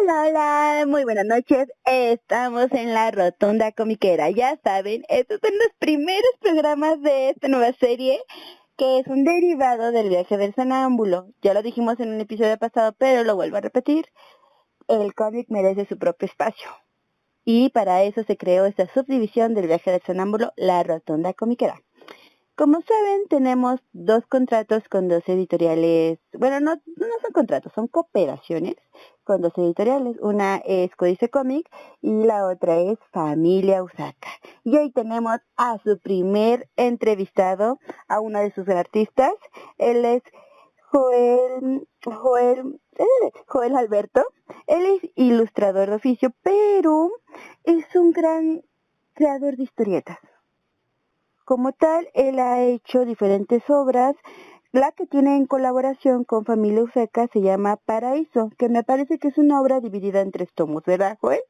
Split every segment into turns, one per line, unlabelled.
Hola, hola, muy buenas noches. Estamos en la Rotonda Comiquera. Ya saben, estos son los primeros programas de esta nueva serie que es un derivado del viaje del sonámbulo. Ya lo dijimos en un episodio pasado, pero lo vuelvo a repetir. El cómic merece su propio espacio. Y para eso se creó esta subdivisión del viaje del sonámbulo, la Rotonda Comiquera. Como saben, tenemos 2 contratos con 2 editoriales, bueno, no son contratos, son cooperaciones con 2 editoriales. Una es Códice Comic y la otra es Familia Usaka. Y hoy tenemos a su primer entrevistado, a uno de sus artistas. Él es Joel Alberto. Él es ilustrador de oficio, pero es un gran creador de historietas. Como tal, él ha hecho diferentes obras. La que tiene en colaboración con Familia Usaka se llama Paraíso, que me parece que es una obra dividida en 3 tomos, ¿verdad, Joel?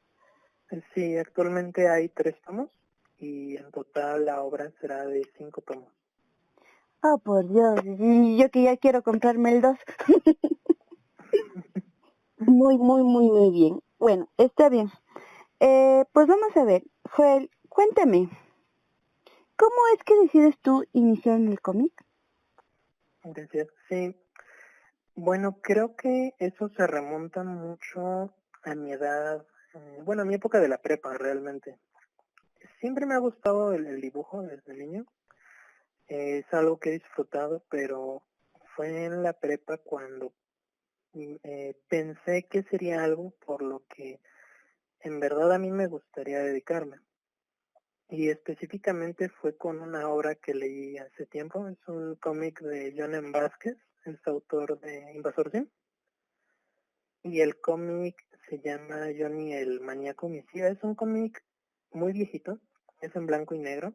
Sí, actualmente hay 3 tomos y en total la obra será de 5 tomos.
Oh, por Dios, y yo que ya quiero comprarme el 2. Muy bien. Bueno, está bien. Pues vamos a ver. Joel, cuéntame, ¿cómo es que decides tú iniciar en el cómic?
Gracias. Sí, bueno, creo que eso se remonta mucho a mi edad, a mi época de la prepa realmente. Siempre me ha gustado el dibujo desde niño. Es algo que he disfrutado, pero fue en la prepa cuando pensé que sería algo por lo que en verdad a mí me gustaría dedicarme. Y específicamente fue con una obra que leí hace tiempo. Es un cómic de John M. Vázquez, es autor de Invasor Sim. Y el cómic se llama Johnny el Maníaco Homicida. Es un cómic muy viejito, es en blanco y negro.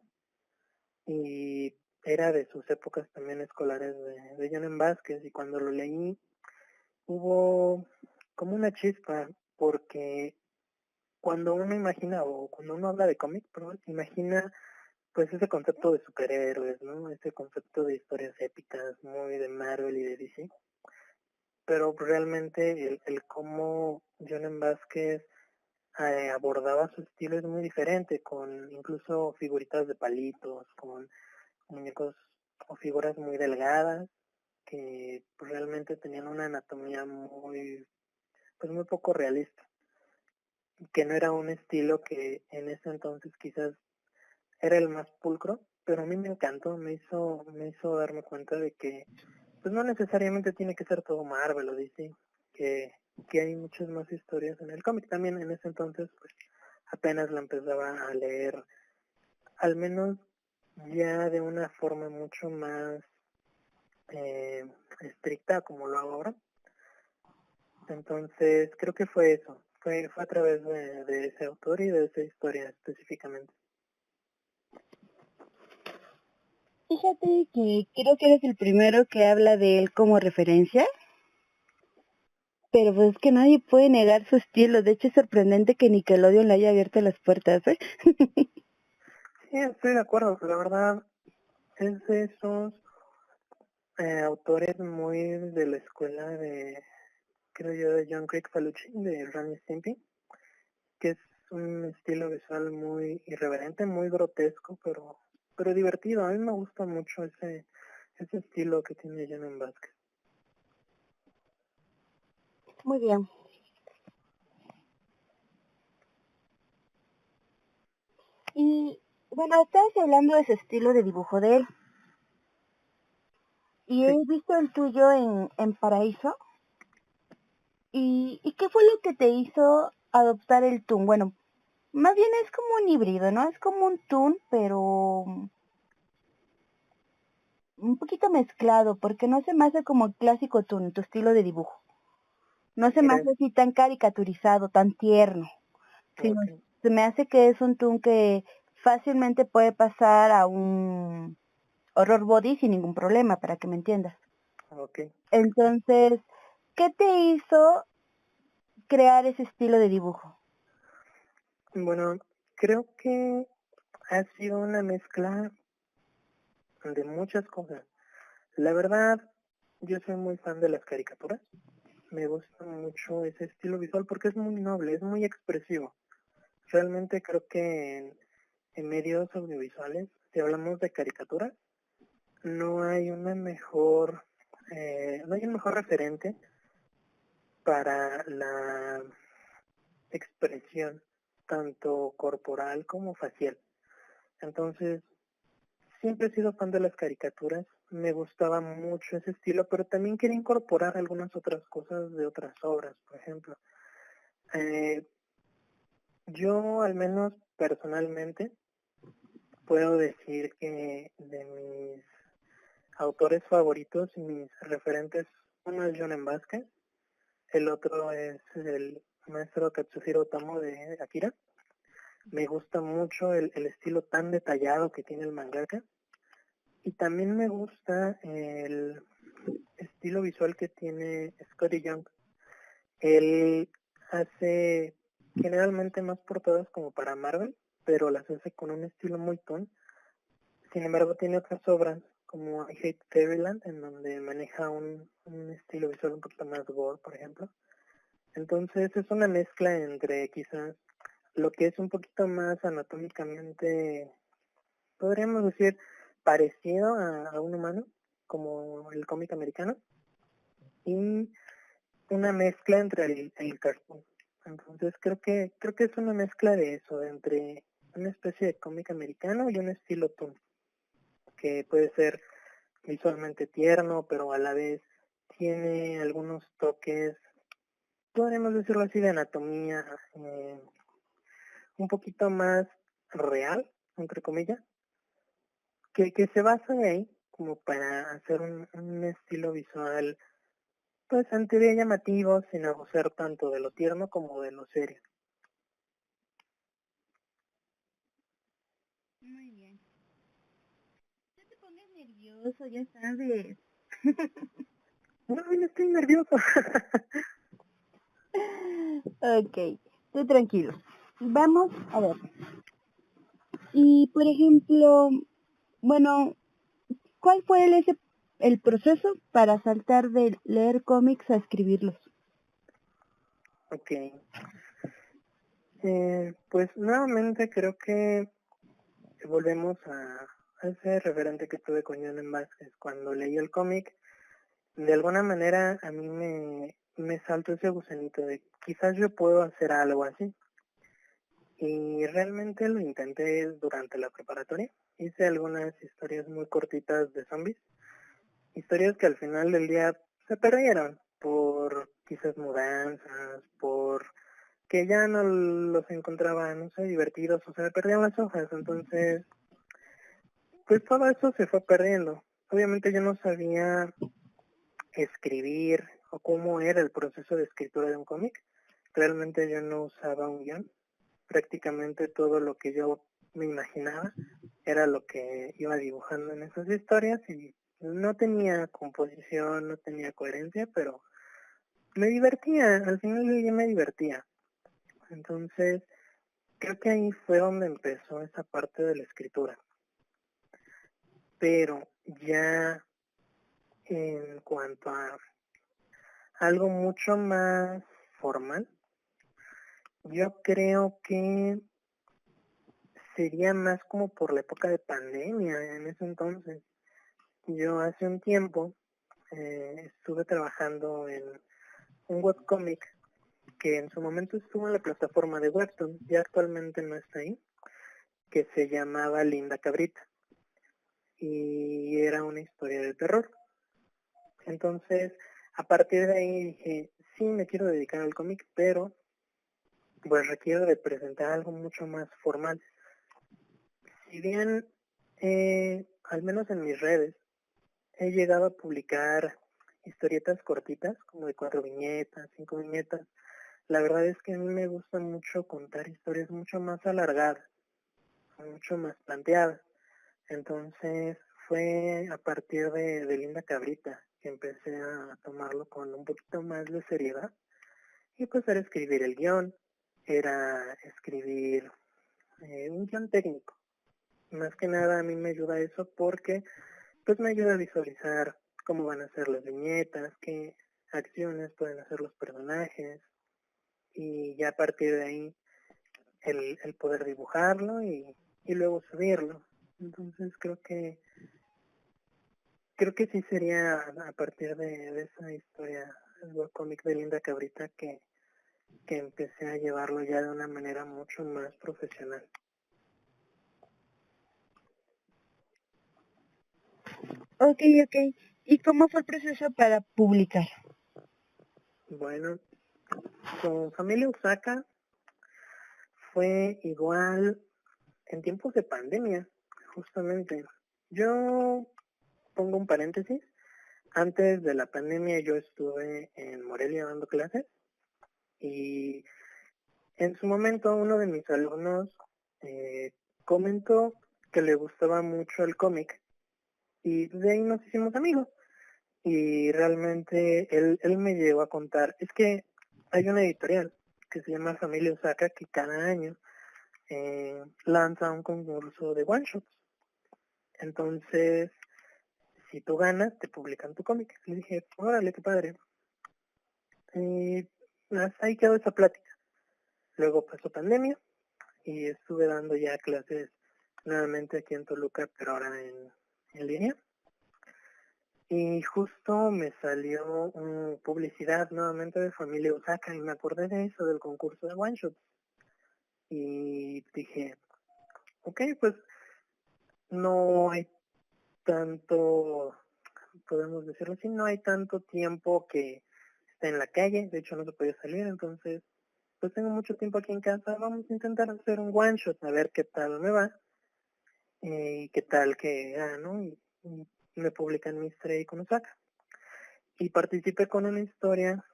Y era de sus épocas también escolares de John M. Vázquez. Y cuando lo leí hubo como una chispa, porque cuando uno imagina, o cuando uno habla de cómic, imagina pues ese concepto de superhéroes, ¿no? Ese concepto de historias épicas, muy de Marvel y de DC. Pero realmente el cómo John M. Vázquez abordaba su estilo es muy diferente, con incluso figuritas de palitos, con muñecos o figuras muy delgadas, que pues, realmente tenían una anatomía muy poco realista, que no era un estilo que en ese entonces quizás era el más pulcro, pero a mí me encantó, me hizo darme cuenta de que pues no necesariamente tiene que ser todo Marvel o DC, que hay muchas más historias en el cómic. También en ese entonces pues apenas la empezaba a leer, al menos ya de una forma mucho más estricta como lo hago ahora. Entonces creo que fue eso, fue a través de ese autor y de esa historia específicamente.
Fíjate que creo que eres el primero que habla de él como referencia, pero pues es que nadie puede negar su estilo. De hecho, es sorprendente que Nickelodeon le haya abierto las puertas, ¿eh?
Sí, estoy de acuerdo, la verdad es de esos autores muy de la escuela de, creo yo, de John Craig Falucci, de Ren y Stimpy, que es un estilo visual muy irreverente, muy grotesco, pero divertido. A mí me gusta mucho ese estilo que tiene John M. Vázquez.
Muy bien. Y bueno, estabas hablando de ese estilo de dibujo de él. Y he
Sí.
visto el tuyo en Paraíso. ¿Y qué fue lo que te hizo adoptar el toon? Bueno, más bien es como un híbrido, ¿no? Es como un toon, pero un poquito mezclado, porque no se me hace como el clásico toon, tu estilo de dibujo. No se me
Mira,
hace así tan caricaturizado, tan tierno, sino
okay,
se me hace que es un toon que fácilmente puede pasar a un horror body sin ningún problema, para que me entiendas.
okay.
Entonces, ¿qué te hizo crear ese estilo de dibujo?
Bueno, creo que ha sido una mezcla de muchas cosas. La verdad, yo soy muy fan de las caricaturas. me gusta mucho ese estilo visual porque es muy noble, es muy expresivo. Realmente creo que en medios audiovisuales, si hablamos de caricaturas, no hay una mejor, no hay un mejor referente para la expresión, tanto corporal como facial. Entonces, siempre he sido fan de las caricaturas, me gustaba mucho ese estilo, pero también quería incorporar algunas otras cosas de otras obras, por ejemplo. Yo, al menos personalmente, puedo decir que de mis autores favoritos y mis referentes, uno es John Vázquez, el otro es el maestro Katsuhiro Otomo de Akira. Me gusta mucho el estilo tan detallado que tiene el mangaka. Y también me gusta el estilo visual que tiene Scotty Young. Él hace generalmente más portadas como para Marvel, pero las hace con un estilo muy ton. Sin embargo, tiene otras obras como I Hate Fairyland, en donde maneja un estilo visual un poquito más gore, por ejemplo. Entonces es una mezcla entre quizás lo que es un poquito más anatómicamente, podríamos decir, parecido a un humano, como el cómic americano, y una mezcla entre el cartoon. Entonces creo que es una mezcla de eso, entre una especie de cómic americano y un estilo toon, que puede ser visualmente tierno, pero a la vez tiene algunos toques, podríamos decirlo así, de anatomía, un poquito más real, entre comillas, que se basa en ahí como para hacer un estilo visual pues en teoría llamativo, sin abusar tanto de lo tierno como de lo serio.
Muy bien. No te pongas nervioso, ya sabes.
No, yo estoy nervioso.
Ok, tú tranquilo. Vamos a ver. Y por ejemplo, bueno, ¿cuál fue el proceso para saltar de leer cómics a escribirlos?
Ok. Pues nuevamente creo que volvemos a ese referente que tuve con John Vázquez. Cuando leí el cómic, de alguna manera a mí me saltó ese gusanito de quizás yo puedo hacer algo así. Y realmente lo intenté durante la preparatoria. Hice algunas historias muy cortitas de zombies. Historias que al final del día se perdieron por quizás mudanzas, por que ya no los encontraba, no sé, divertidos, o sea, me perdían las hojas. Entonces, pues todo eso se fue perdiendo. Obviamente yo no sabía escribir o cómo era el proceso de escritura de un cómic. Realmente yo no usaba un guión. Prácticamente todo lo que yo me imaginaba era lo que iba dibujando en esas historias y no tenía composición, no tenía coherencia, pero me divertía, al final del día me divertía. Entonces, creo que ahí fue donde empezó esa parte de la escritura. Pero ya en cuanto a algo mucho más formal, yo creo que sería más como por la época de pandemia en ese entonces. Yo hace un tiempo estuve trabajando en un webcomic que en su momento estuvo en la plataforma de Webtoon, ya actualmente no está ahí, que se llamaba Linda Cabrita y era una historia de terror. Entonces, a partir de ahí dije, sí, me quiero dedicar al cómic, pero pues requiero de presentar algo mucho más formal. Si bien, al menos en mis redes, he llegado a publicar historietas cortitas, como de 4 viñetas, 5 viñetas. La verdad es que a mí me gusta mucho contar historias mucho más alargadas, mucho más planteadas. Entonces fue a partir de Linda Cabrita que empecé a tomarlo con un poquito más de seriedad y pues era escribir el guión, era escribir un guión técnico. Más que nada a mí me ayuda eso porque pues me ayuda a visualizar cómo van a ser las viñetas, qué acciones pueden hacer los personajes, y ya a partir de ahí el poder dibujarlo y luego subirlo. Entonces creo que sí sería a partir de esa historia, el webcomic de Linda Cabrita, que empecé a llevarlo ya de una manera mucho más profesional.
Ok. ¿Y cómo fue el proceso para publicar?
Bueno, con Familia Usaka fue igual en tiempos de pandemia, justamente. Yo pongo un paréntesis. Antes de la pandemia yo estuve en Morelia dando clases y en su momento uno de mis alumnos comentó que le gustaba mucho el cómic y de ahí nos hicimos amigos. Y realmente él me llegó a contar, es que hay una editorial que se llama Familia Osaka que cada año lanza un concurso de one shots. Entonces, si tú ganas, te publican tu cómic. Le dije, órale, qué padre. Ahí quedó esa plática. Luego pasó pandemia y estuve dando ya clases nuevamente aquí en Toluca, pero ahora en línea. Y justo me salió publicidad nuevamente de Familia Osaka y me acordé de eso, del concurso de One Shots. Y dije, ok, pues no hay tanto, podemos decirlo así, no hay tanto tiempo que está en la calle, de hecho no se podía salir, entonces pues tengo mucho tiempo aquí en casa, vamos a intentar hacer un one shot, a ver qué tal me va, y qué tal que gano, y me publican mi estrella con Osaka. Y participé con una historia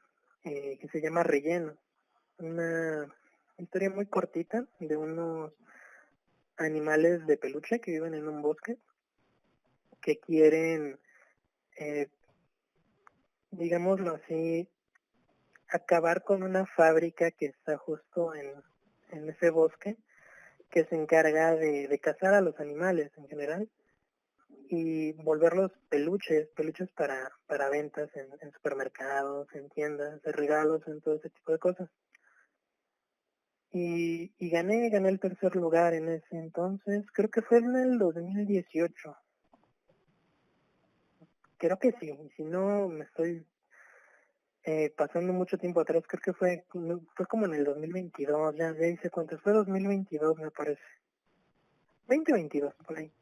que se llama Relleno, una historia muy cortita de unos animales de peluche que viven en un bosque que quieren, digámoslo así, acabar con una fábrica que está justo en ese bosque, que se encarga de cazar a los animales en general y volverlos peluches para ventas en supermercados, en tiendas, de regalos, en todo ese tipo de cosas. Y gané el tercer lugar en ese entonces, creo que fue en el 2018. Creo que sí, y si no me estoy pasando mucho tiempo atrás, creo que fue como en el 2022, ya hice cuántas, fue 2022 me parece, 2022 por ahí.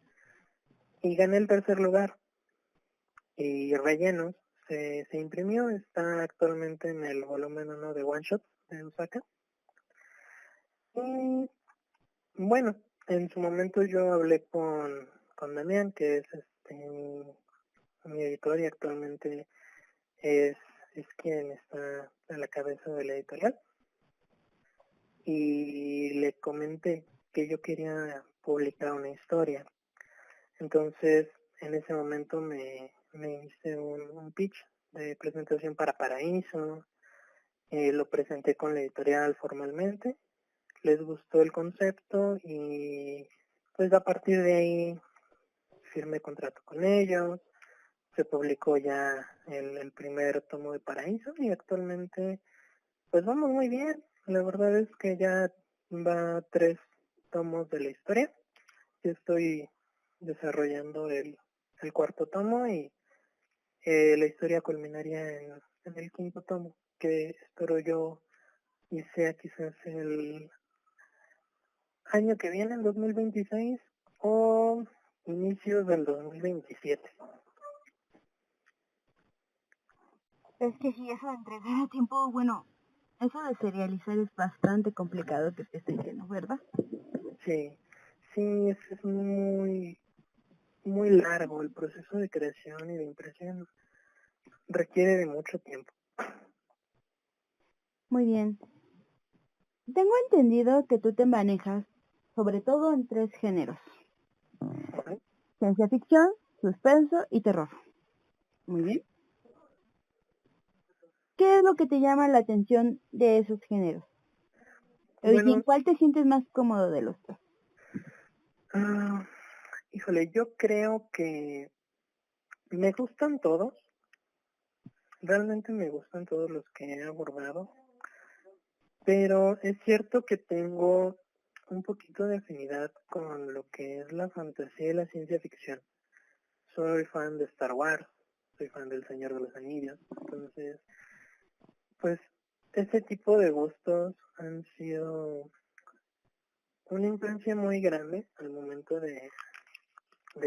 Y gané el tercer lugar. Y Rellenos se imprimió, está actualmente en el volumen 1 de One Shot de Osaka. Y bueno, en su momento yo hablé con Damián, que es mi editor y actualmente es quien está a la cabeza de la editorial. Y le comenté que yo quería publicar una historia. Entonces, en ese momento me hice un pitch de presentación para Paraíso, lo presenté con la editorial formalmente, les gustó el concepto y pues a partir de ahí firmé contrato con ellos, se publicó ya el primer tomo de Paraíso y actualmente pues vamos muy bien. La verdad es que ya va 3 tomos de la historia. Yo estoy desarrollando el cuarto tomo y la historia culminaría en el quinto tomo, que espero yo y sea quizás el año que viene, en 2026, o inicios del 2027.
Es que sí, eso de entregar a tiempo, bueno, eso de serializar es bastante complicado que te estoy diciendo, ¿verdad?
Sí, es muy, muy largo el proceso de creación y de impresión. Requiere de mucho tiempo.
Muy bien. Tengo entendido que tú te manejas sobre todo en 3 géneros.
¿Okay?
Ciencia ficción, suspenso y terror. Muy bien. ¿Qué es lo que te llama la atención de esos géneros? ¿Y en cuál te sientes más cómodo de los 3?
Híjole, yo creo que me gustan todos, realmente me gustan todos los que he abordado, pero es cierto que tengo un poquito de afinidad con lo que es la fantasía y la ciencia ficción. Soy fan de Star Wars, soy fan del Señor de los Anillos, entonces, pues, ese tipo de gustos han sido una influencia muy grande al momento de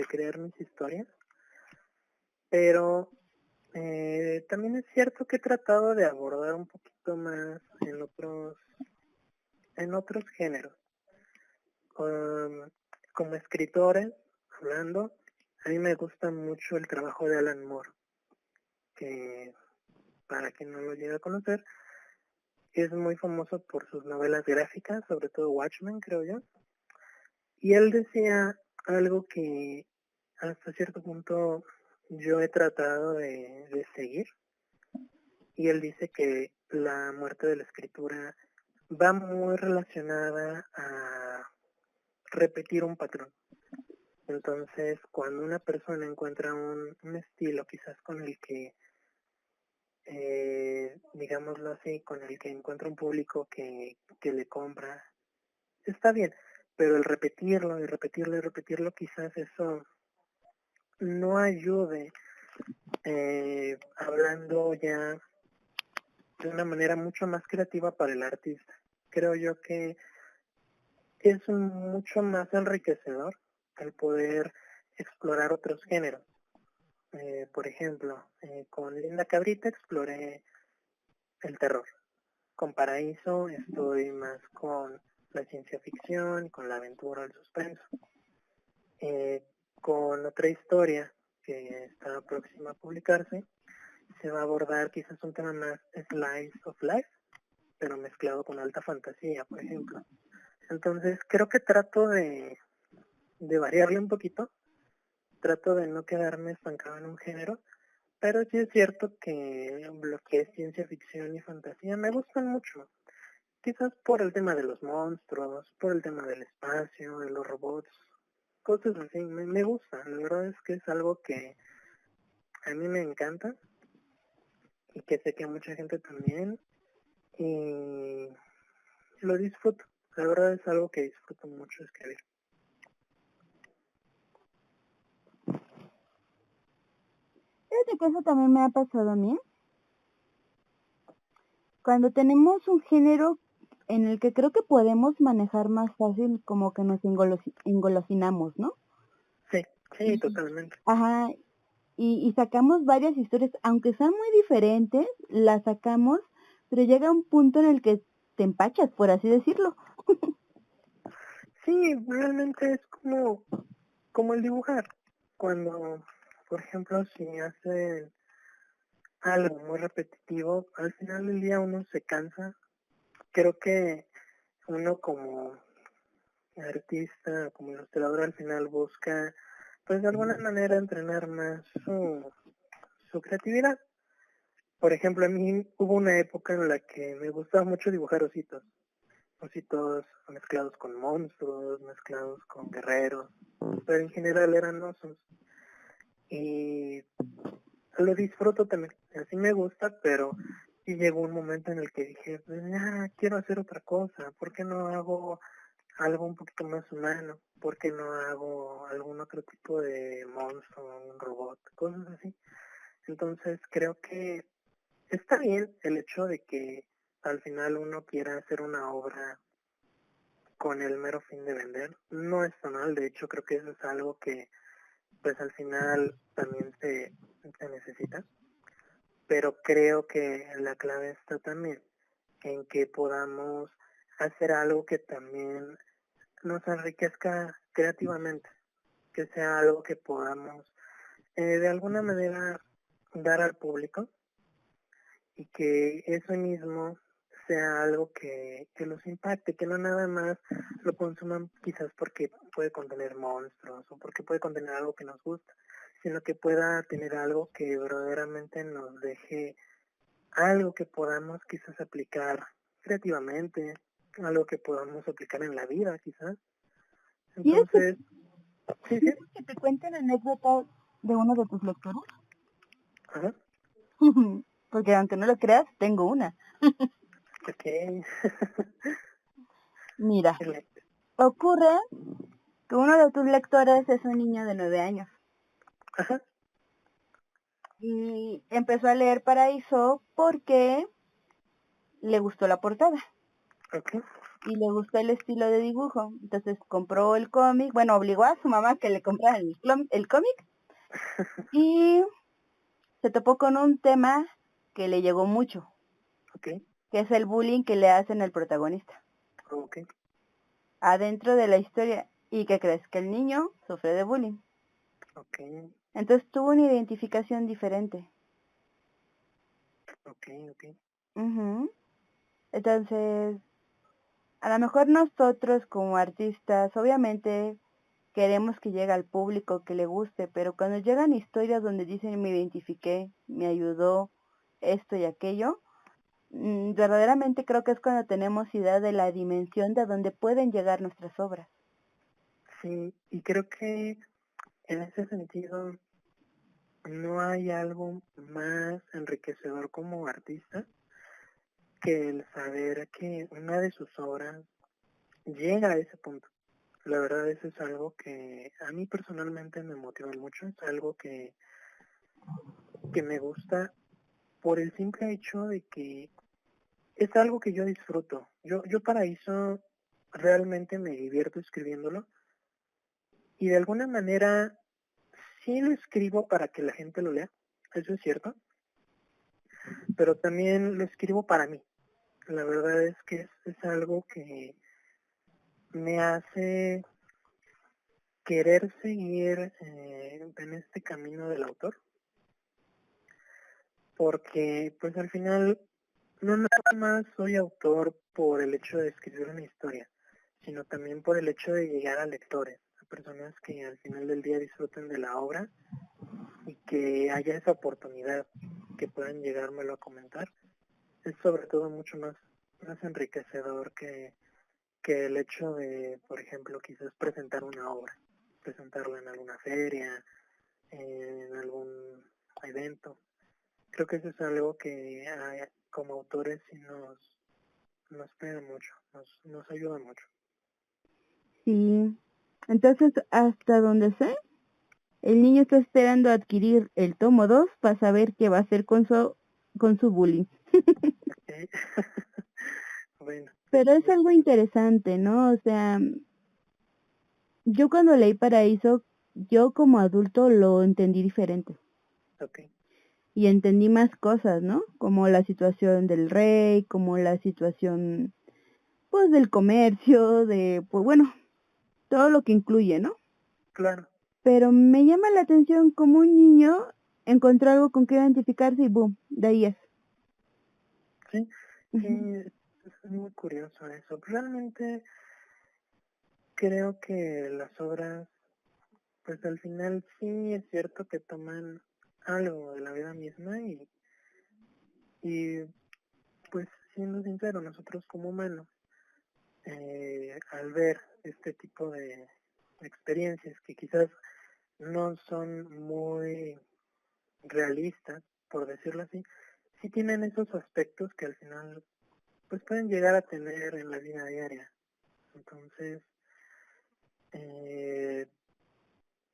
crear mis historias, pero también es cierto que he tratado de abordar un poquito más en otros géneros. Como escritores, hablando, a mí me gusta mucho el trabajo de Alan Moore, que para quien no lo llega a conocer, es muy famoso por sus novelas gráficas, sobre todo Watchmen, creo yo. Y él decía algo que hasta cierto punto yo he tratado de seguir, y él dice que la muerte de la escritura va muy relacionada a repetir un patrón. Entonces, cuando una persona encuentra un estilo quizás con el que, digámoslo así, con el que encuentra un público que le compra, está bien, pero el repetirlo y repetirlo y repetirlo, quizás eso no ayude, hablando ya de una manera mucho más creativa para el artista. Creo yo que es mucho más enriquecedor el poder explorar otros géneros. Por ejemplo, con Linda Cabrita exploré el terror. Con Paraíso estoy más con la ciencia ficción, con la aventura, el suspenso. Con otra historia que está próxima a publicarse, se va a abordar quizás un tema más slice of life, pero mezclado con alta fantasía, por ejemplo. Entonces creo que trato de variarle un poquito, trato de no quedarme estancado en un género, pero sí es cierto que lo que es ciencia ficción y fantasía me gustan mucho. Quizás por el tema de los monstruos, por el tema del espacio, de los robots, cosas así, me gusta. La verdad es que es algo que a mí me encanta y que sé que a mucha gente también, y lo disfruto. La verdad es algo que disfruto mucho escribir.
Fíjate que eso también me ha pasado a mí. Cuando tenemos un género en el que creo que podemos manejar más fácil, como que nos engolosinamos, ¿no?
Sí, totalmente.
Ajá, y sacamos varias historias, aunque sean muy diferentes, las sacamos, pero llega un punto en el que te empachas, por así decirlo.
Sí, realmente es como el dibujar. Cuando, por ejemplo, si hacen algo muy repetitivo, al final del día uno se cansa. Creo que uno como artista, como ilustrador, al final busca, pues de alguna manera, entrenar más su creatividad. Por ejemplo, a mí hubo una época en la que me gustaba mucho dibujar ositos mezclados con monstruos, mezclados con guerreros, pero en general eran osos. Y lo disfruto también, así me gusta, pero sí llegó un momento en el que dije, pues, quiero hacer otra cosa, ¿por qué no hago algo un poquito más humano? ¿Por qué no hago algún otro tipo de monstruo, un robot, cosas así? Entonces creo que está bien el hecho de que al final uno quiera hacer una obra con el mero fin de vender. No está mal, de hecho creo que eso es algo que pues al final también se necesita, pero creo que la clave está también en que podamos hacer algo que también nos enriquezca creativamente, que sea algo que podamos de alguna manera dar al público, y que eso mismo sea algo que los impacte, que no nada más lo consuman quizás porque puede contener monstruos o porque puede contener algo que nos gusta, sino que pueda tener algo que verdaderamente nos deje algo que podamos quizás aplicar creativamente, algo que podamos aplicar en la vida quizás. Entonces, sí.
Que te cuenten anécdotas de uno de tus lectores.
Ajá.
porque aunque no lo creas, tengo una.
Ok.
Mira, ocurre que uno de tus lectores es un niño de 9 años.
Ajá.
Y empezó a leer Paraíso porque le gustó la portada.
Ok.
Y le gustó el estilo de dibujo. Entonces compró el cómic, bueno, obligó a su mamá que le comprara el cómic. Y se topó con un tema que le llegó mucho,
Ok.
que es el bullying que le hacen al protagonista.
Ok.
Adentro de la historia. ¿Y qué crees? Que el niño sufre de bullying.
Ok.
Entonces tuvo una identificación diferente.
Ok. Ok.
Uh-huh. Entonces, a lo mejor nosotros como artistas, obviamente queremos que llegue al público, que le guste, pero cuando llegan historias donde dicen me identifiqué, me ayudó esto y aquello, verdaderamente creo que es cuando tenemos idea de la dimensión de donde pueden llegar nuestras obras.
Sí, y creo que en ese sentido no hay algo más enriquecedor como artista que el saber que una de sus obras llega a ese punto. La verdad eso es algo que a mí personalmente me motiva mucho, es algo que me gusta por el simple hecho de que es algo que yo disfruto. Yo Paraíso realmente me divierto escribiéndolo y de alguna manera sí lo escribo para que la gente lo lea, eso es cierto, pero también lo escribo para mí. La verdad es que es algo que me hace querer seguir en este camino del autor, porque pues al final no nada más soy autor por el hecho de escribir una historia, sino también por el hecho de llegar a lectores, a personas que al final del día disfruten de la obra y que haya esa oportunidad que puedan llegármelo a comentar. Es sobre todo mucho más enriquecedor que el hecho de, por ejemplo, quizás presentar una obra, presentarla en alguna feria, en algún evento. Creo que eso es algo que como autores sí nos pega mucho, nos ayuda mucho.
Sí, entonces hasta donde sé, el niño está esperando adquirir el tomo 2 para saber qué va a hacer con su bullying.
Okay. Bueno.
Pero es algo interesante, ¿no? O sea, yo cuando leí Paraíso, yo como adulto lo entendí diferente.
Okay.
Y entendí más cosas, ¿no? Como la situación del rey, como la situación, pues, del comercio, pues bueno, todo lo que incluye, ¿no?
Claro.
Pero me llama la atención como un niño encontró algo con que identificarse y boom, de ahí es.
Sí, sí, es muy curioso eso. Realmente creo que las obras, pues al final sí es cierto que toman algo de la vida misma y pues siendo sincero, nosotros como humanos, al ver este tipo de experiencias que quizás no son muy realistas, por decirlo así, sí tienen esos aspectos que al final pues pueden llegar a tener en la vida diaria. Entonces,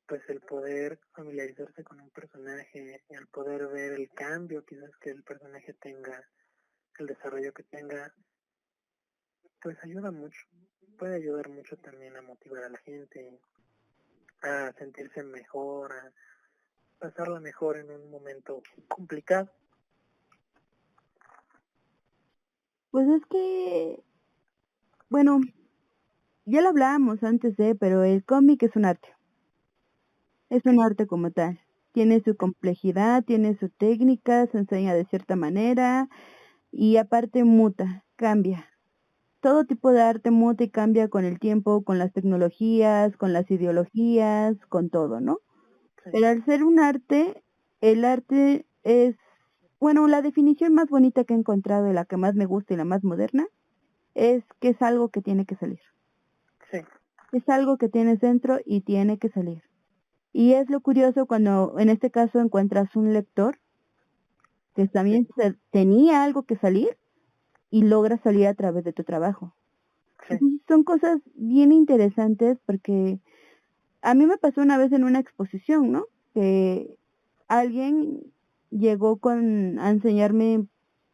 pues el poder familiarizarse con un personaje y el poder ver el cambio quizás que el personaje tenga, el desarrollo que tenga, pues ayuda mucho. Puede ayudar mucho también a motivar a la gente, a sentirse mejor, a pasarla mejor en un momento complicado.
Pues es que, bueno, ya lo hablábamos antes pero el cómic es un arte. Es un arte como tal. Tiene su complejidad, tiene su técnica, se enseña de cierta manera y aparte muta, cambia. Todo tipo de arte muta y cambia con el tiempo, con las tecnologías, con las ideologías, con todo, ¿no?
Sí.
Pero al ser un arte, el arte es, bueno, la definición más bonita que he encontrado y la que más me gusta y la más moderna, es que es algo que tiene que salir.
Sí.
Es algo que tienes dentro y tiene que salir. Y es lo curioso cuando en este caso encuentras un lector que también tenía algo que salir y logra salir a través de tu trabajo.
Sí.
Son cosas bien interesantes porque a mí me pasó una vez en una exposición, ¿no? Que alguien llegó a enseñarme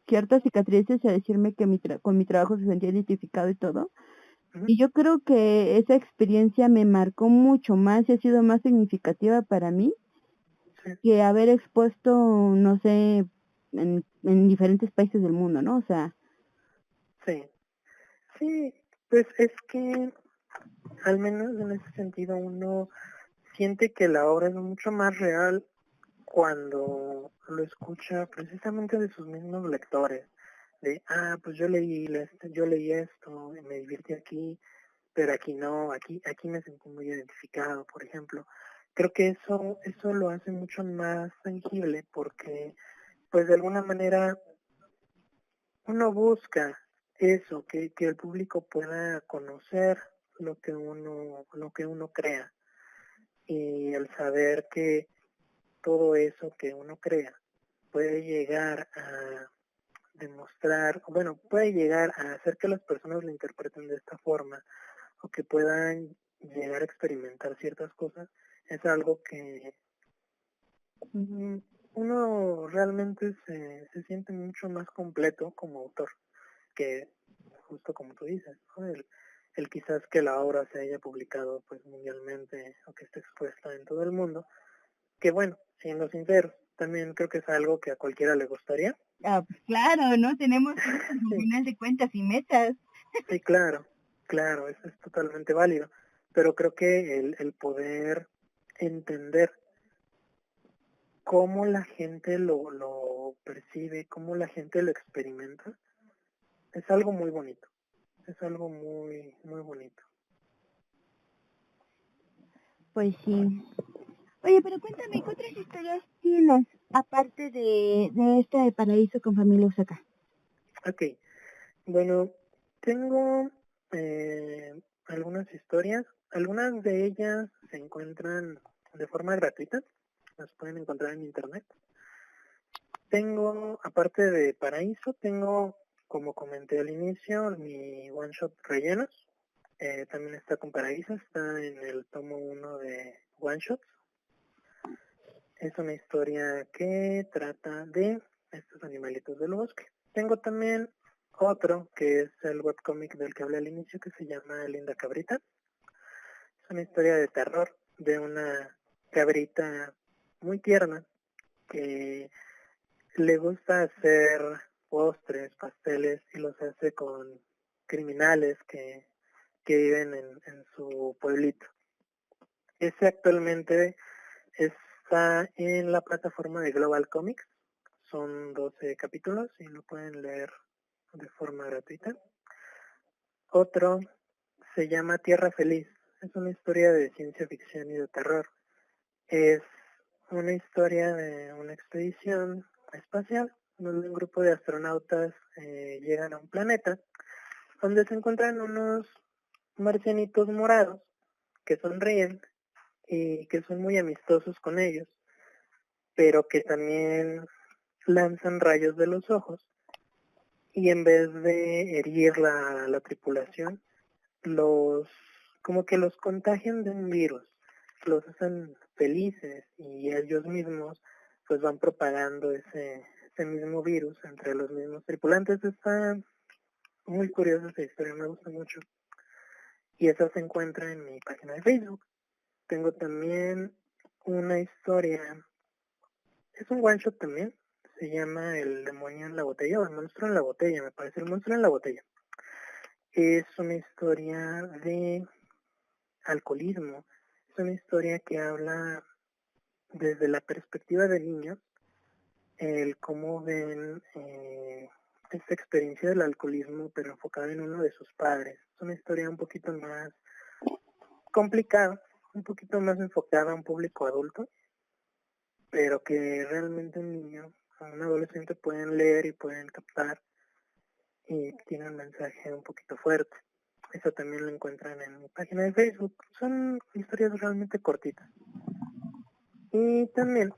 ciertas cicatrices y a decirme que con mi trabajo se sentía identificado y todo. Y yo creo que esa experiencia me marcó mucho más y ha sido más significativa para mí que haber expuesto, no sé, en diferentes países del mundo, ¿no? O sea...
Sí, pues es que al menos en ese sentido uno siente que la obra es mucho más real cuando lo escucha precisamente de sus mismos lectores. De, pues yo leí esto, y me divertí aquí, pero aquí no, aquí me sentí muy identificado, por ejemplo. Creo que eso lo hace mucho más tangible porque, pues de alguna manera, uno busca eso, que el público pueda conocer lo que uno crea. Y el saber que todo eso que uno crea puede llegar a demostrar, puede llegar a hacer que las personas lo interpreten de esta forma o que puedan llegar a experimentar ciertas cosas, es algo que uno realmente se siente mucho más completo como autor, que justo como tú dices, ¿no? El quizás que la obra se haya publicado pues mundialmente o que esté expuesta en todo el mundo, que bueno, siendo sinceros, también creo que es algo que a cualquiera le gustaría.
Pues claro, ¿no? Tenemos un final de cuentas y metas.
Sí, claro, eso es totalmente válido, pero creo que el poder entender cómo la gente lo percibe, cómo la gente lo experimenta, es algo muy bonito, es algo muy, muy bonito.
Pues sí. Oye, pero cuéntame, ¿qué otras historias tienes aparte de esta de Paraíso con Familia Usaka?
Ok, bueno, tengo algunas historias, algunas de ellas se encuentran de forma gratuita, las pueden encontrar en internet. Tengo, aparte de Paraíso, tengo, como comenté al inicio, mi one shot Rellenos. También está con Paraíso, está en el tomo 1 de One Shots. Es una historia que trata de estos animalitos del bosque. Tengo también otro, que es el webcómic del que hablé al inicio, que se llama Linda Cabrita. Es una historia de terror de una cabrita muy tierna que le gusta hacer postres, pasteles y los hace con criminales que viven en su pueblito. Ese actualmente está en la plataforma de Global Comics. Son 12 capítulos y lo pueden leer de forma gratuita. Otro se llama Tierra Feliz. Es una historia de ciencia ficción y de terror. Es una historia de una expedición espacial donde un grupo de astronautas llegan a un planeta donde se encuentran unos marcianitos morados que sonríen y que son muy amistosos con ellos, pero que también lanzan rayos de los ojos y en vez de herir la tripulación, como que los contagian de un virus, los hacen felices y ellos mismos pues van propagando ese mismo virus entre los mismos tripulantes. Está muy curiosa esa historia, me gusta mucho. Y esa se encuentra en mi página de Facebook. Tengo también una historia, es un one shot también, se llama El demonio en la botella, o El monstruo en la botella, me parece, El monstruo en la botella. Es una historia de alcoholismo, es una historia que habla desde la perspectiva de niños, el cómo ven esta experiencia del alcoholismo, pero enfocada en uno de sus padres. Es una historia un poquito más complicada, un poquito más enfocada a un público adulto, pero que realmente un niño o un adolescente pueden leer y pueden captar y tiene un mensaje un poquito fuerte. Eso también lo encuentran en mi página de Facebook. Son historias realmente cortitas. Y también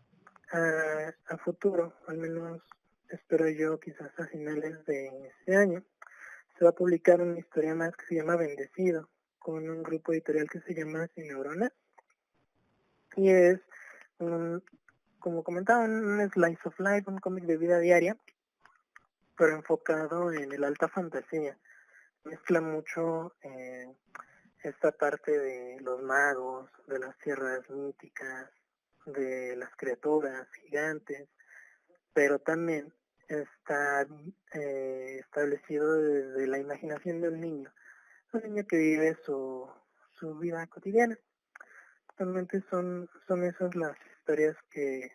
a futuro, al menos espero yo quizás a finales de este año, se va a publicar una historia más que se llama Bendecido, con un grupo editorial que se llama Sin Neurona, y es, como comentaba, un slice of life, un cómic de vida diaria, pero enfocado en el alta fantasía. Mezcla mucho esta parte de los magos, de las tierras míticas, de las criaturas gigantes, pero también está establecido desde la imaginación de un niño que vive su vida cotidiana. Actualmente son esas las historias que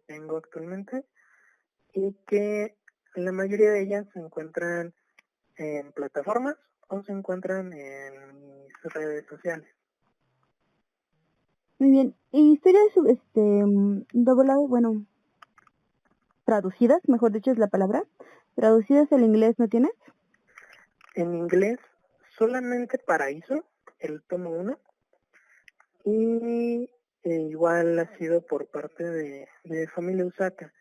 tengo actualmente y que la mayoría de ellas se encuentran en plataformas o se encuentran en mis redes sociales.
Muy bien. ¿Y historias dobladas, bueno, traducidas, mejor dicho es la palabra, traducidas al inglés no tienes?
En inglés, solamente Paraíso, el tomo 1, y igual ha sido por parte de Familia Usaka.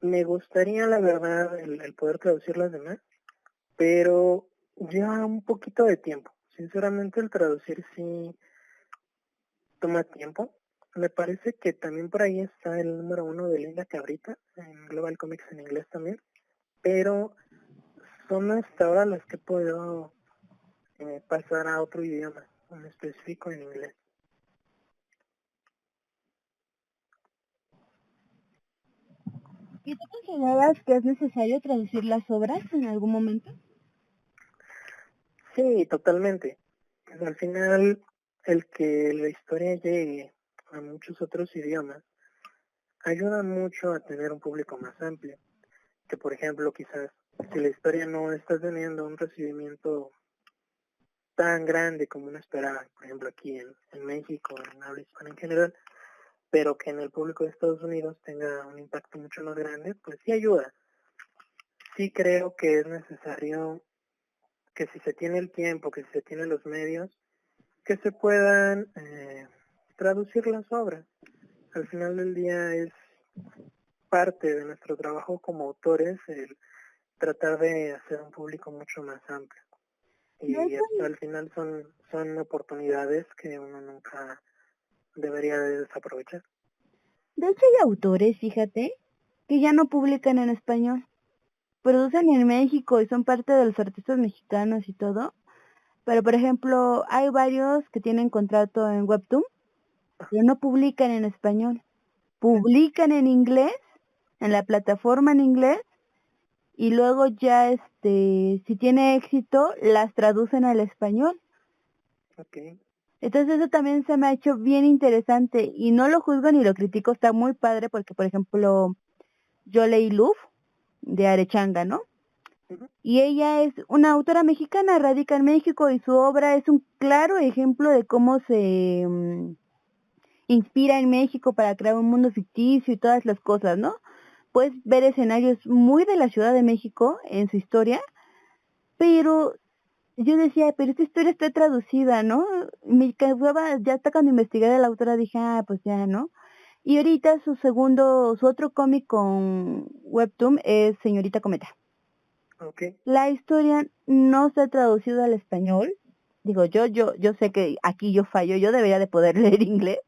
Me gustaría, la verdad, el poder traducir las demás, pero lleva un poquito de tiempo. Sinceramente, el traducir sí toma tiempo. Me parece que también por ahí está el número 1 de Linda Cabrita, en Global Comics en inglés también, pero son hasta ahora las que puedo pasar a otro idioma, en específico en inglés.
¿Y tú consideras que es necesario traducir las obras en algún momento?
Sí, totalmente. Pues al final, el que la historia llegue a muchos otros idiomas ayuda mucho a tener un público más amplio. Que por ejemplo, quizás si la historia no está teniendo un recibimiento tan grande como uno esperaba, por ejemplo aquí en México, en habla hispana en general, pero que en el público de Estados Unidos tenga un impacto mucho más grande, pues sí ayuda. Sí creo que es necesario que si se tiene el tiempo, que si se tienen los medios, que se puedan traducir las obras. Al final del día es parte de nuestro trabajo como autores el tratar de hacer un público mucho más amplio. Y al final son oportunidades que uno nunca debería de desaprovechar.
De hecho hay autores, fíjate, que ya no publican en español. Producen en México y son parte de los artistas mexicanos y todo. Pero por ejemplo, hay varios que tienen contrato en Webtoon, pero no publican en español. Publican en inglés, en la plataforma en inglés, y luego ya si tiene éxito, las traducen al español.
Okay.
Entonces eso también se me ha hecho bien interesante y no lo juzgo ni lo critico, está muy padre porque por ejemplo yo leí Luf de Arechanga, ¿no?
Uh-huh.
Y ella es una autora mexicana, radica en México y su obra es un claro ejemplo de cómo se inspira en México para crear un mundo ficticio y todas las cosas, ¿no? Puedes ver escenarios muy de la Ciudad de México en su historia, pero yo decía, pero esta historia está traducida, ¿no? Me quedaba, ya hasta cuando investigué de la autora dije, pues ya, ¿no? Y ahorita su otro cómic con Webtoon es Señorita Cometa.
Okay.
La historia no se ha traducido al español. Digo, yo sé que aquí yo fallo, yo debería de poder leer inglés,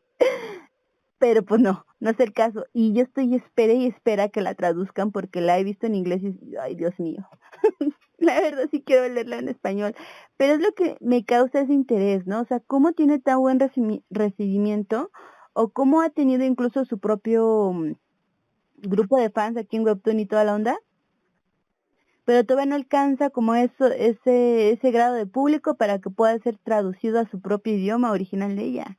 pero pues no es el caso. Y yo estoy espera que la traduzcan porque la he visto en inglés y, ay, Dios mío. La verdad sí quiero leerla en español, pero es lo que me causa ese interés, ¿no? O sea, cómo tiene tan buen recibimiento o cómo ha tenido incluso su propio grupo de fans aquí en Webtoon y toda la onda, pero todavía no alcanza como ese grado de público para que pueda ser traducido a su propio idioma original de ella.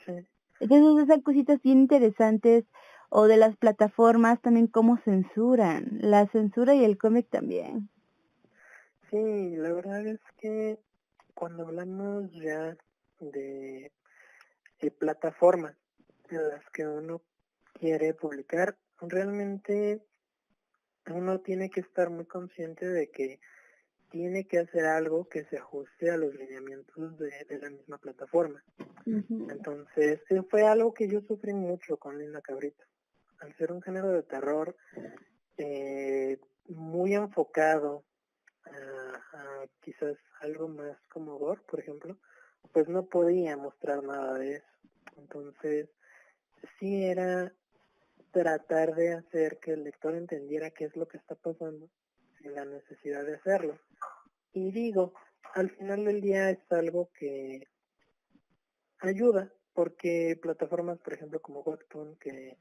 Sí.
Entonces esas cositas bien interesantes, o de las plataformas también cómo censuran, la censura y el cómic también.
Sí, la verdad es que cuando hablamos ya de plataformas en las que uno quiere publicar, realmente uno tiene que estar muy consciente de que tiene que hacer algo que se ajuste a los lineamientos de la misma plataforma.
Uh-huh.
Entonces, fue algo que yo sufrí mucho con Linda Cabrita. Al ser un género de terror, muy enfocado a quizás algo más como gore, por ejemplo, pues no podía mostrar nada de eso. Entonces, sí era tratar de hacer que el lector entendiera qué es lo que está pasando sin la necesidad de hacerlo. Y digo, al final del día es algo que ayuda, porque plataformas, por ejemplo, como Webtoon, que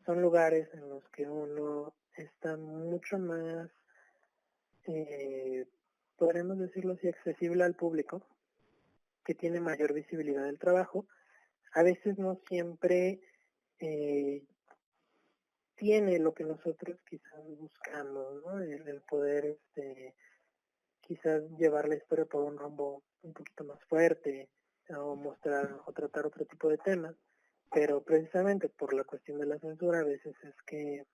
son lugares en los que uno está mucho más, podríamos decirlo así, accesible al público, que tiene mayor visibilidad del trabajo, a veces no siempre tiene lo que nosotros quizás buscamos, ¿no? El poder quizás llevar la historia por un rumbo un poquito más fuerte o mostrar o tratar otro tipo de temas, pero precisamente por la cuestión de la censura a veces es que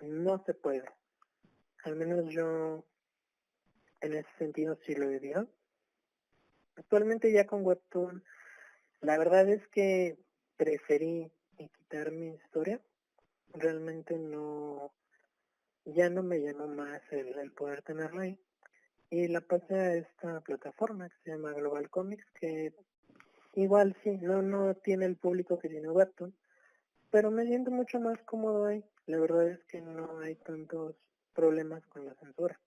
no se puede. Al menos yo en ese sentido sí lo diría. Actualmente ya con Webtoon, la verdad es que preferí quitar mi historia. Realmente no, ya no me llamó más el poder tenerla ahí. Y la pasé a esta plataforma que se llama Global Comics, que igual sí, no tiene el público que tiene Webtoon, pero me siento mucho más cómodo ahí. La verdad es que no hay tantos problemas con la censura.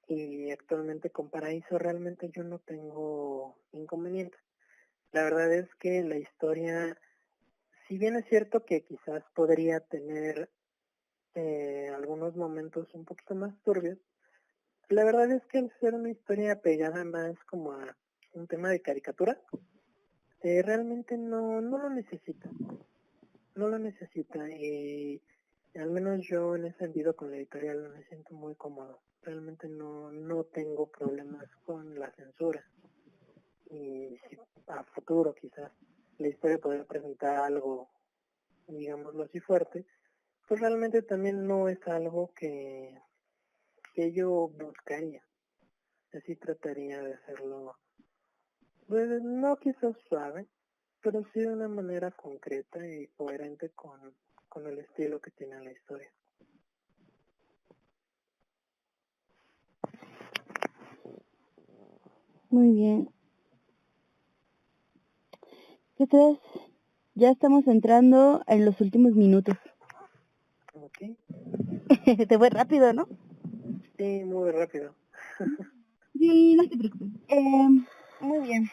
Y actualmente con Paraíso realmente yo no tengo inconveniente. La verdad es que la historia, si bien es cierto que quizás podría tener algunos momentos un poquito más turbios, la verdad es que al ser una historia pegada más como a un tema de caricatura, realmente no lo necesita. No lo necesita y al menos yo en ese sentido con la editorial me siento muy cómodo. Realmente no tengo problemas con la censura. Y si a futuro quizás la historia podría presentar algo, digámoslo así, fuerte, pues realmente también no es algo que yo buscaría. Así trataría de hacerlo, pues no quizás suave, pero sí de una manera concreta y coherente con el estilo que tiene la historia.
Muy bien. ¿Qué crees? Ya estamos entrando en los últimos minutos.
Ok.
Te fue rápido, ¿no?
Sí, muy rápido.
Sí, no te preocupes. Muy bien.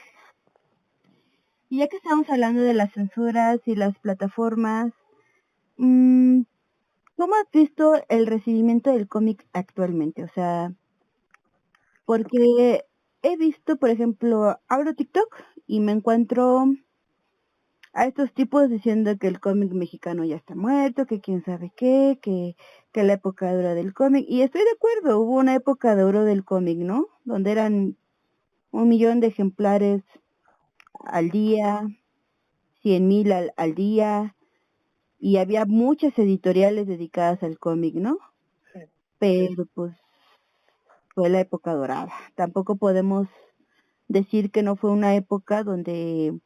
Y ya que estamos hablando de las censuras y las plataformas, ¿cómo has visto el recibimiento del cómic actualmente? O sea, porque he visto, por ejemplo, abro TikTok y me encuentro a estos tipos diciendo que el cómic mexicano ya está muerto, que quién sabe qué, que la época de oro del cómic. Y estoy de acuerdo, hubo una época de oro del cómic, ¿no? Donde eran 1 millón de ejemplares al día, 100,000 al día, y había muchas editoriales dedicadas al cómic, ¿no?
Sí.
Pero pues fue la época dorada. Tampoco podemos decir que no fue una época donde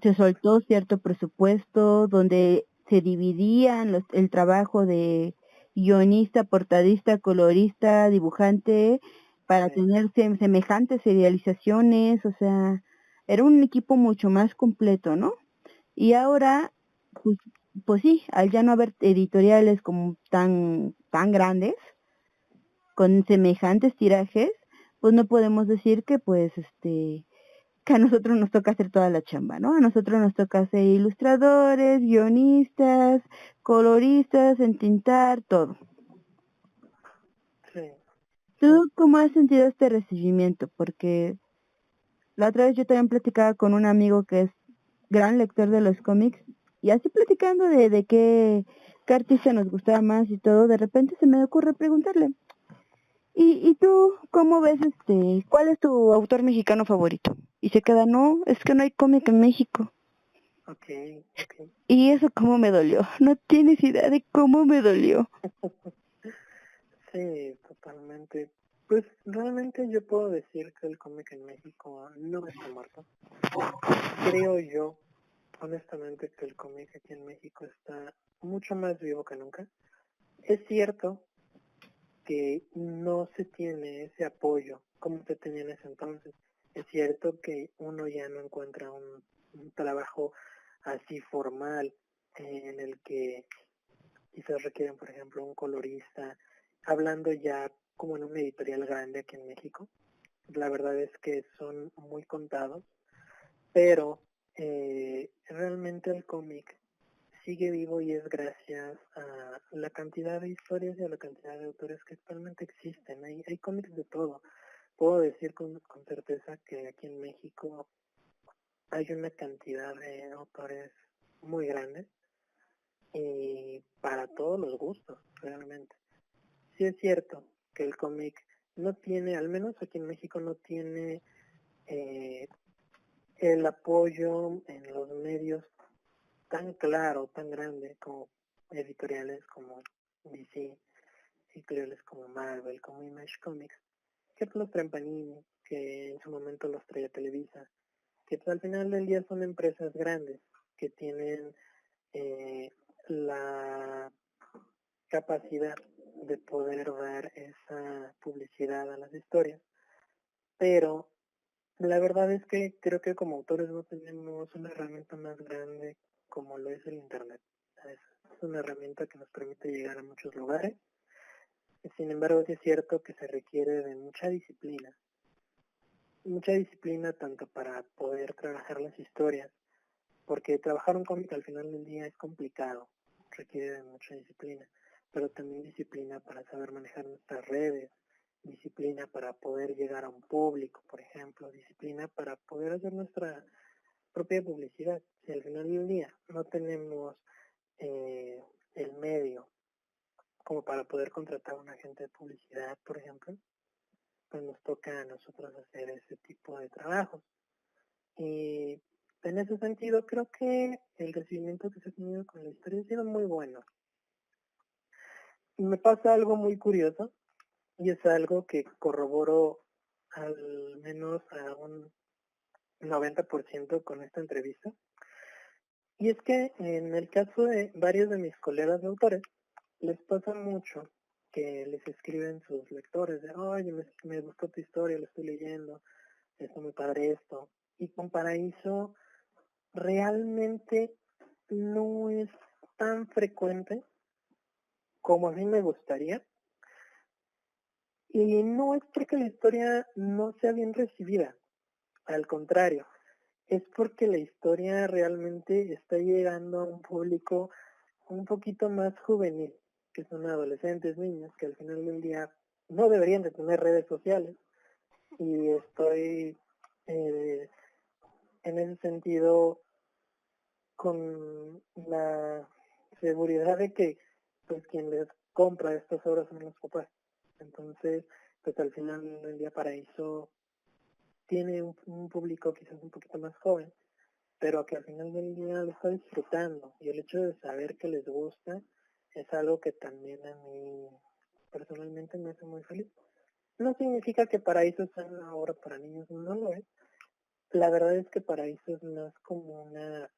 se soltó cierto presupuesto, donde se dividían el trabajo de guionista, portadista, colorista, dibujante, para tener semejantes serializaciones, o sea, era un equipo mucho más completo, ¿no? Y ahora, pues, pues sí, al ya no haber editoriales como tan grandes, con semejantes tirajes, pues no podemos decir que que a nosotros nos toca hacer toda la chamba, ¿no? A nosotros nos toca ser ilustradores, guionistas, coloristas, entintar, todo.
Sí.
¿Tú cómo has sentido este recibimiento? Porque la otra vez yo también platicaba con un amigo que es gran lector de los cómics y así platicando de qué artista nos gustaba más y todo, de repente se me ocurre preguntarle, ¿y tú cómo ves cuál es tu autor mexicano favorito? Y se queda, no, es que no hay cómic en México.
Ok.
Y eso cómo me dolió. No tienes idea de cómo me dolió.
Sí, totalmente. Pues realmente yo puedo decir que el cómic en México no está muerto. Creo yo, honestamente, que el cómic aquí en México está mucho más vivo que nunca. Es cierto que no se tiene ese apoyo como se tenía en ese entonces. Es cierto que uno ya no encuentra un trabajo así formal en el que quizás requieren, por ejemplo, un colorista, hablando ya como en una editorial grande aquí en México. La verdad es que son muy contados, pero realmente el cómic sigue vivo y es gracias a la cantidad de historias y a la cantidad de autores que actualmente existen. Hay cómics de todo. Puedo decir con certeza que aquí en México hay una cantidad de autores muy grandes y para todos los gustos, realmente. Sí es cierto que el cómic no tiene, al menos aquí en México no tiene el apoyo en los medios tan claro, tan grande como editoriales como DC, editoriales como Marvel, como Image Comics, que los traen Panini, que en su momento los traía Televisa, que al final del día son empresas grandes que tienen la capacidad de poder dar esa publicidad a las historias, pero la verdad es que creo que como autores no tenemos una herramienta más grande como lo es el Internet. Es una herramienta que nos permite llegar a muchos lugares. Sin embargo, sí es cierto que se requiere de mucha disciplina. Mucha disciplina tanto para poder trabajar las historias, porque trabajar un cómic al final del día es complicado, requiere de mucha disciplina, pero también disciplina para saber manejar nuestras redes, disciplina para poder llegar a un público, por ejemplo, disciplina para poder hacer nuestra propia publicidad. Si al final del día no tenemos el medio como para poder contratar a un agente de publicidad, por ejemplo, pues nos toca a nosotros hacer ese tipo de trabajos. Y en ese sentido creo que el recibimiento que se ha tenido con la historia ha sido muy bueno. Y me pasa algo muy curioso, y es algo que corroboro al menos a un 90% con esta entrevista. Y es que en el caso de varios de mis colegas de autores, les pasa mucho que les escriben sus lectores de, oye, me gustó tu historia, lo estoy leyendo, está muy padre esto. Y con Paraíso realmente no es tan frecuente como a mí me gustaría. Y no es porque la historia no sea bien recibida, al contrario, es porque la historia realmente está llegando a un público un poquito más juvenil, que son adolescentes, niños, que al final del día no deberían de tener redes sociales. Y estoy en ese sentido con la seguridad de que pues quien les compra estas obras son los papás. Entonces, pues al final del día Paraíso tiene un público quizás un poquito más joven, pero que al final del día lo está disfrutando. Y el hecho de saber que les gusta es algo que también a mí personalmente me hace muy feliz. No significa que Paraíso sea una obra para niños, no lo es. La verdad es que Paraíso es más como una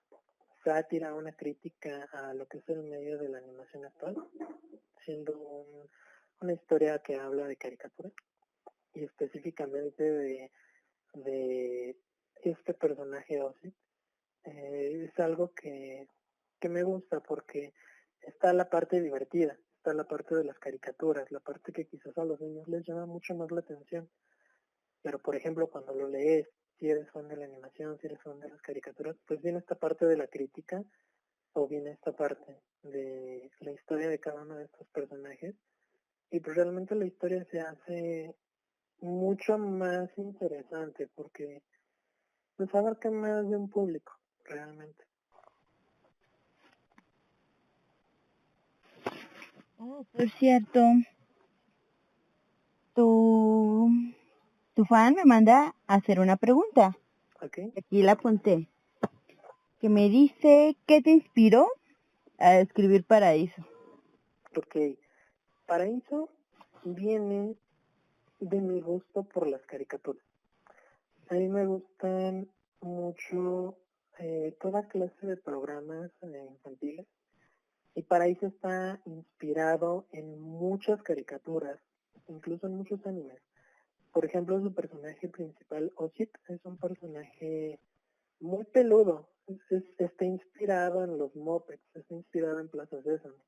sátira, una crítica a lo que es el medio de la animación actual, siendo una historia que habla de caricatura y específicamente de este personaje Ozzy. Es algo que me gusta porque está la parte divertida, está la parte de las caricaturas, la parte que quizás a los niños les llama mucho más la atención. Pero por ejemplo cuando lo lees, si eres fan de la animación, si eres fan de las caricaturas, pues viene esta parte de la crítica o viene esta parte de la historia de cada uno de estos personajes y pues realmente la historia se hace mucho más interesante porque pues abarca más de un público realmente.
Oh, por cierto, tu fan me manda a hacer una pregunta.
¿Ok?
Aquí la apunté. Que me dice, ¿qué te inspiró a escribir Paraíso?
Ok. Paraíso viene de mi gusto por las caricaturas. A mí me gustan mucho toda clase de programas infantiles Y Paraíso está inspirado en muchas caricaturas, incluso en muchos animes. Por ejemplo, su personaje principal, Oshit, es un personaje muy peludo. Está inspirado en los Muppets, está inspirado en Plaza Sésamo.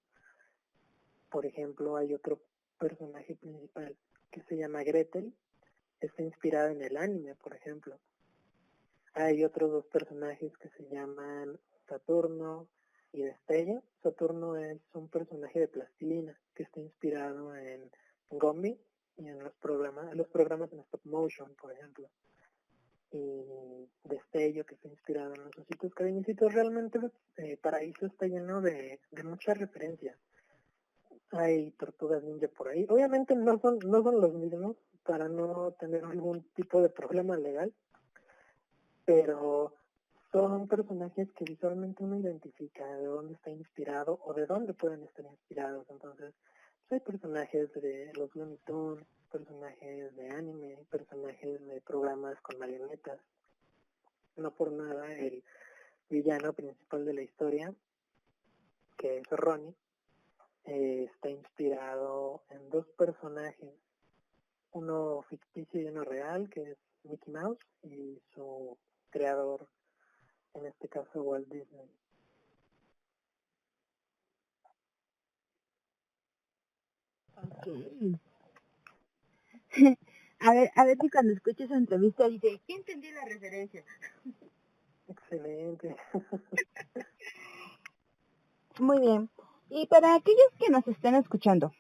Por ejemplo, hay otro personaje principal que se llama Gretel, está inspirado en el anime, por ejemplo. Hay otros dos personajes que se llaman Saturno y Destello. Saturno es un personaje de plastilina que está inspirado en Gumby y en los programas en stop motion, por ejemplo. Y Destello, que está inspirado en los ositos cariñositos. Realmente Paraíso está lleno de muchas referencias. Hay tortugas ninja por ahí. Obviamente no son los mismos, para no tener algún tipo de problema legal, pero son personajes que visualmente uno identifica de dónde está inspirado o de dónde pueden estar inspirados. Entonces, hay personajes de los Looney Tunes, personajes de anime, personajes de programas con marionetas. No por nada el villano principal de la historia, que es Ronnie, está inspirado en dos personajes, uno ficticio y uno real, que es Mickey Mouse, y su creador, en este caso Walt Disney.
Okay. a ver si cuando escuches esa entrevista dice, ¿quién entendió la referencia?
Excelente.
Muy bien. Y para aquellos que nos estén escuchando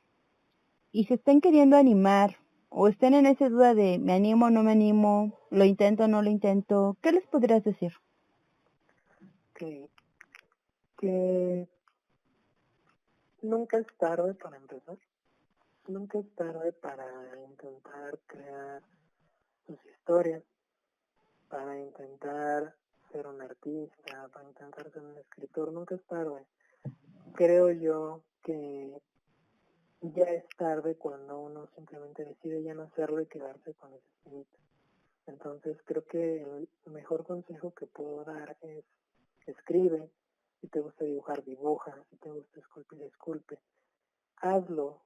y se estén queriendo animar o estén en esa duda de me animo o no me animo, lo intento o no lo intento, ¿qué les podrías decir?
Que nunca es tarde para empezar. Nunca es tarde para intentar crear sus historias, para intentar ser un artista, para intentar ser un escritor. Nunca es tarde. Creo yo que ya es tarde cuando uno simplemente decide ya no hacerlo y quedarse con ese espinita. Entonces creo que el mejor consejo que puedo dar es escribe, si te gusta dibujar, dibuja, si te gusta esculpir, esculpe. Hazlo,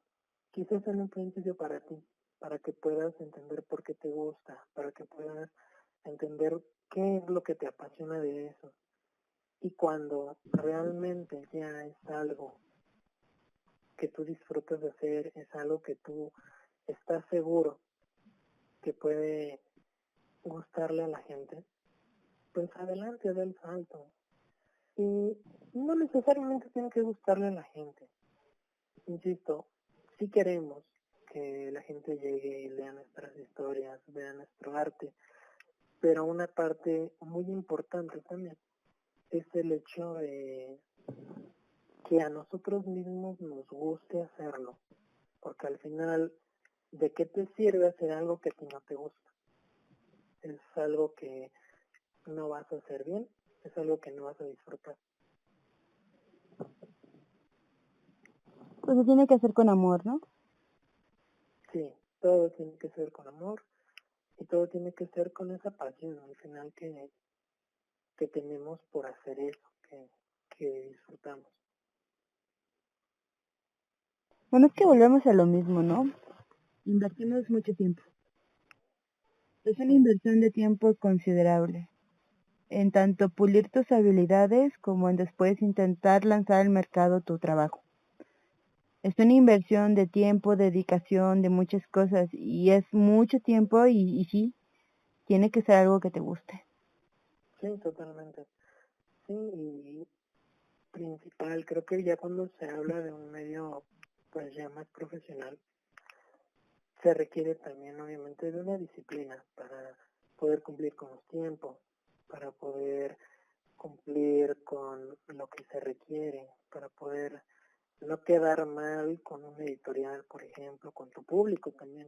quizás en un principio para ti, para que puedas entender por qué te gusta, para que puedas entender qué es lo que te apasiona de eso. Y cuando realmente ya es algo que tú disfrutas de hacer, es algo que tú estás seguro que puede gustarle a la gente, pues adelante, da el salto. Y no necesariamente tiene que gustarle a la gente. Insisto, si queremos que la gente llegue y lea nuestras historias, vea nuestro arte, pero una parte muy importante también es el hecho de que a nosotros mismos nos guste hacerlo, porque al final, ¿de qué te sirve hacer algo que a ti no te gusta? Es algo que no vas a hacer bien, es algo que no vas a disfrutar.
Pues se tiene que hacer con amor, ¿no?
Sí, todo tiene que ser con amor y todo tiene que ser con esa pasión al final que tenemos por hacer eso, que disfrutamos.
Bueno, es que volvemos a lo mismo, ¿no? Invertimos mucho tiempo. Es una inversión de tiempo considerable, en tanto pulir tus habilidades como en después intentar lanzar al mercado tu trabajo. Es una inversión de tiempo, dedicación, de muchas cosas, y es mucho tiempo y sí, tiene que ser algo que te guste.
Sí, totalmente. Sí, y principal, creo que ya cuando se habla de un medio pues ya más profesional, se requiere también obviamente de una disciplina para poder cumplir con los tiempos, para poder cumplir con lo que se requiere, para poder no quedar mal con un editorial, por ejemplo, con tu público también.